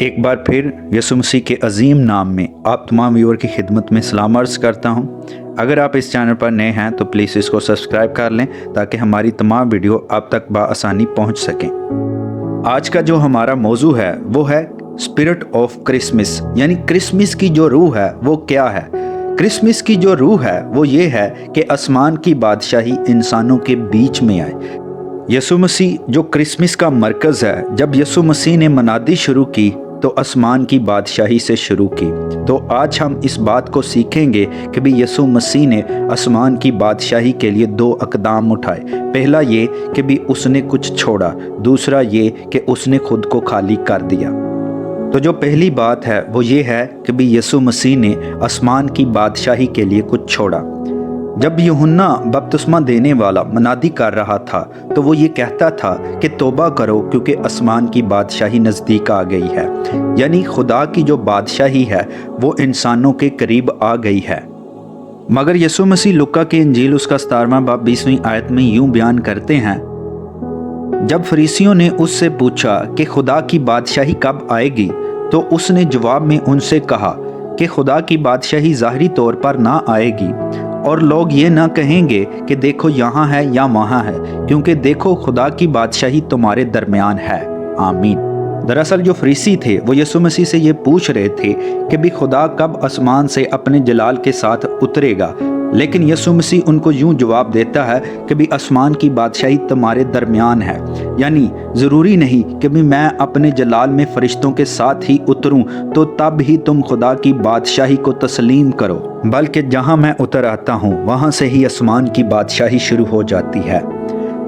ایک بار پھر یسوع مسیح کے عظیم نام میں آپ تمام ویور کی خدمت میں سلام عرض کرتا ہوں۔ اگر آپ اس چینل پر نئے ہیں تو پلیز اس کو سبسکرائب کر لیں تاکہ ہماری تمام ویڈیو آپ تک بآسانی پہنچ سکیں۔ آج کا جو ہمارا موضوع ہے وہ ہے اسپرٹ آف کرسمس، یعنی کرسمس کی جو روح ہے وہ کیا ہے۔ کرسمس کی جو روح ہے وہ یہ ہے کہ آسمان کی بادشاہی انسانوں کے بیچ میں آئے۔ یسوع مسیح جو کرسمس کا مرکز ہے، جب یسوع مسیح نے منادی شروع کی تو آسمان کی بادشاہی سے شروع کی۔ تو آج ہم اس بات کو سیکھیں گے کہ بھی یسوع مسیح نے آسمان کی بادشاہی کے لیے 2 اقدام اٹھائے۔ پہلا یہ کہ بھی اس نے کچھ چھوڑا، دوسرا یہ کہ اس نے خود کو خالی کر دیا۔ تو جو پہلی بات ہے وہ یہ ہے کہ بھی یسوع مسیح نے آسمان کی بادشاہی کے لیے کچھ چھوڑا۔ جب یوحنا بپتسمہ دینے والا منادی کر رہا تھا تو وہ یہ کہتا تھا کہ توبہ کرو کیونکہ آسمان کی بادشاہی نزدیک آ گئی ہے، یعنی خدا کی جو بادشاہی ہے وہ انسانوں کے قریب آ گئی ہے۔ مگر یسوع مسیح لوکا کی انجیل اس کا 17واں باب 20ویں آیت میں یوں بیان کرتے ہیں، جب فریسیوں نے اس سے پوچھا کہ خدا کی بادشاہی کب آئے گی تو اس نے جواب میں ان سے کہا کہ خدا کی بادشاہی ظاہری طور پر نہ آئے گی، اور لوگ یہ نہ کہیں گے کہ دیکھو یہاں ہے یا وہاں ہے، کیونکہ دیکھو خدا کی بادشاہی تمہارے درمیان ہے۔ آمین۔ دراصل جو فریسی تھے وہ یسوع مسیح سے یہ پوچھ رہے تھے کہ بھی خدا کب آسمان سے اپنے جلال کے ساتھ اترے گا، لیکن یسوع مسیح ان کو یوں جواب دیتا ہے کہ بھی آسمان کی بادشاہی تمہارے درمیان ہے، یعنی ضروری نہیں کہ بھی میں اپنے جلال میں فرشتوں کے ساتھ ہی اتروں تو تب ہی تم خدا کی بادشاہی کو تسلیم کرو، بلکہ جہاں میں اتر آتا ہوں وہاں سے ہی آسمان کی بادشاہی شروع ہو جاتی ہے،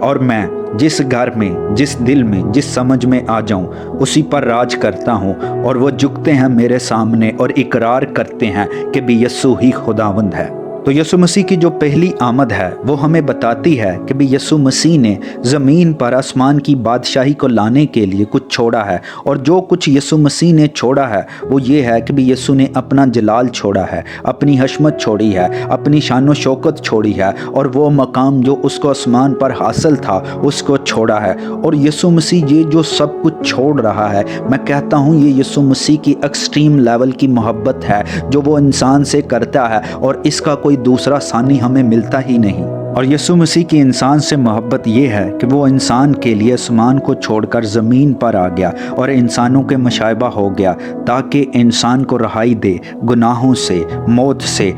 اور میں جس گھر میں، جس دل میں، جس سمجھ میں آ جاؤں اسی پر راج کرتا ہوں، اور وہ جھکتے ہیں میرے سامنے اور اقرار کرتے ہیں کہ بھی یسوع ہی خداوند ہے۔ تو یسوع مسیح کی جو پہلی آمد ہے وہ ہمیں بتاتی ہے کہ بھی یسوع مسیح نے زمین پر آسمان کی بادشاہی کو لانے کے لیے کچھ چھوڑا ہے، اور جو کچھ یسوع مسیح نے چھوڑا ہے وہ یہ ہے کہ بھی یسوع نے اپنا جلال چھوڑا ہے، اپنی حشمت چھوڑی ہے، اپنی شان و شوکت چھوڑی ہے، اور وہ مقام جو اس کو آسمان پر حاصل تھا اس کو چھوڑا ہے۔ اور یسوع مسیح یہ جو سب کچھ چھوڑ رہا ہے، میں کہتا ہوں یہ یسوع مسیح کی ایکسٹریم لیول کی محبت ہے جو وہ انسان سے کرتا ہے، اور اس کا کوئی دوسرا ثانی ہمیں ملتا ہی نہیں۔ اور یسوع مسیح کی انسان سے محبت یہ ہے کہ وہ انسان کے لیے آسمان کو چھوڑ کر زمین پر آ گیا اور انسانوں کے مشابہ ہو گیا تاکہ انسان کو رہائی دے گناہوں سے، موت سے۔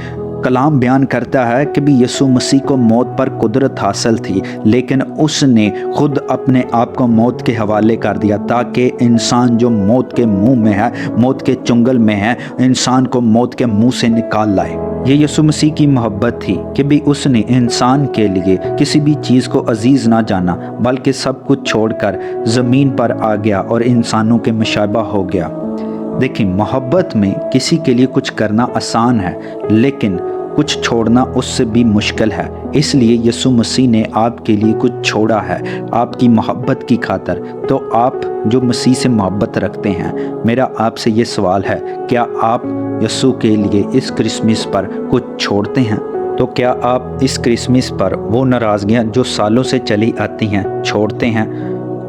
کلام بیان کرتا ہے کہ بھی یسوع مسیح کو موت پر قدرت حاصل تھی، لیکن اس نے خود اپنے آپ کو موت کے حوالے کر دیا تاکہ انسان جو موت کے منہ میں ہے، موت کے چنگل میں ہے، انسان کو موت کے منہ سے نکال لائے۔ یہ یسوع مسیح کی محبت تھی کہ بھی اس نے انسان کے لیے کسی بھی چیز کو عزیز نہ جانا، بلکہ سب کچھ چھوڑ کر زمین پر آ گیا اور انسانوں کے مشابہ ہو گیا۔ دیکھیں، محبت میں کسی کے لیے کچھ کرنا آسان ہے، لیکن کچھ چھوڑنا اس سے بھی مشکل ہے۔ اس لیے یسوع مسیح نے آپ کے لیے کچھ چھوڑا ہے آپ کی محبت کی خاطر۔ تو آپ جو مسیح سے محبت رکھتے ہیں، میرا آپ سے یہ سوال ہے، کیا آپ یسوع کے لیے اس کرسمس پر کچھ چھوڑتے ہیں؟ تو کیا آپ اس کرسمس پر وہ ناراضگیاں جو سالوں سے چلی آتی ہیں چھوڑتے ہیں؟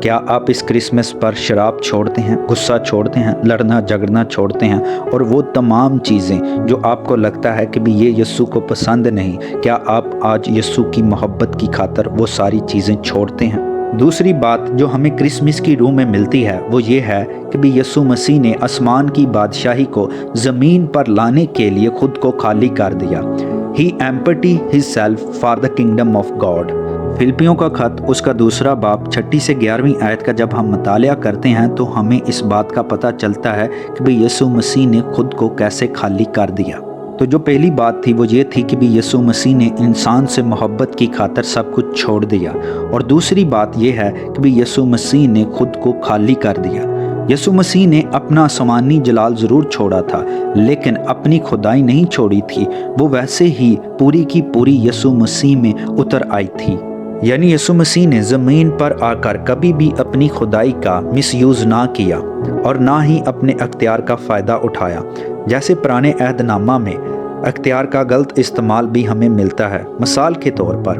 کیا آپ اس کرسمس پر شراب چھوڑتے ہیں، غصہ چھوڑتے ہیں، لڑنا جھگڑنا چھوڑتے ہیں، اور وہ تمام چیزیں جو آپ کو لگتا ہے کہ بھی یہ یسوع کو پسند نہیں، کیا آپ آج یسوع کی محبت کی خاطر وہ ساری چیزیں چھوڑتے ہیں؟ دوسری بات جو ہمیں کرسمس کی روح میں ملتی ہے وہ یہ ہے کہ بھی یسوع مسیح نے آسمان کی بادشاہی کو زمین پر لانے کے لیے خود کو خالی کر دیا۔ He emptied himself for the kingdom of God۔ فلپیوں کا خط اس کا 2 باب 6 سے 11ویں آیت کا جب ہم مطالعہ کرتے ہیں تو ہمیں اس بات کا پتہ چلتا ہے کہ بھی یسوع مسیح نے خود کو کیسے خالی کر دیا۔ تو جو پہلی بات تھی وہ یہ تھی کہ بھی یسوع مسیح نے انسان سے محبت کی خاطر سب کچھ چھوڑ دیا، اور دوسری بات یہ ہے کہ بھی یسوع مسیح نے خود کو خالی کر دیا۔ یسوع مسیح نے اپنا آسمانی جلال ضرور چھوڑا تھا، لیکن اپنی خدائی نہیں چھوڑی تھی، وہ ویسے ہی پوری کی پوری یسوع مسیح میں اتر آئی تھی۔ یعنی یسوع مسیح نے زمین پر آ کر کبھی بھی اپنی خدائی کا مس یوز نہ کیا اور نہ ہی اپنے اختیار کا فائدہ اٹھایا۔ جیسے پرانے عہد نامہ میں اختیار کا غلط استعمال بھی ہمیں ملتا ہے۔ مثال کے طور پر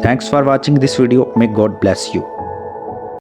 Thanks for watching this video. May God bless you.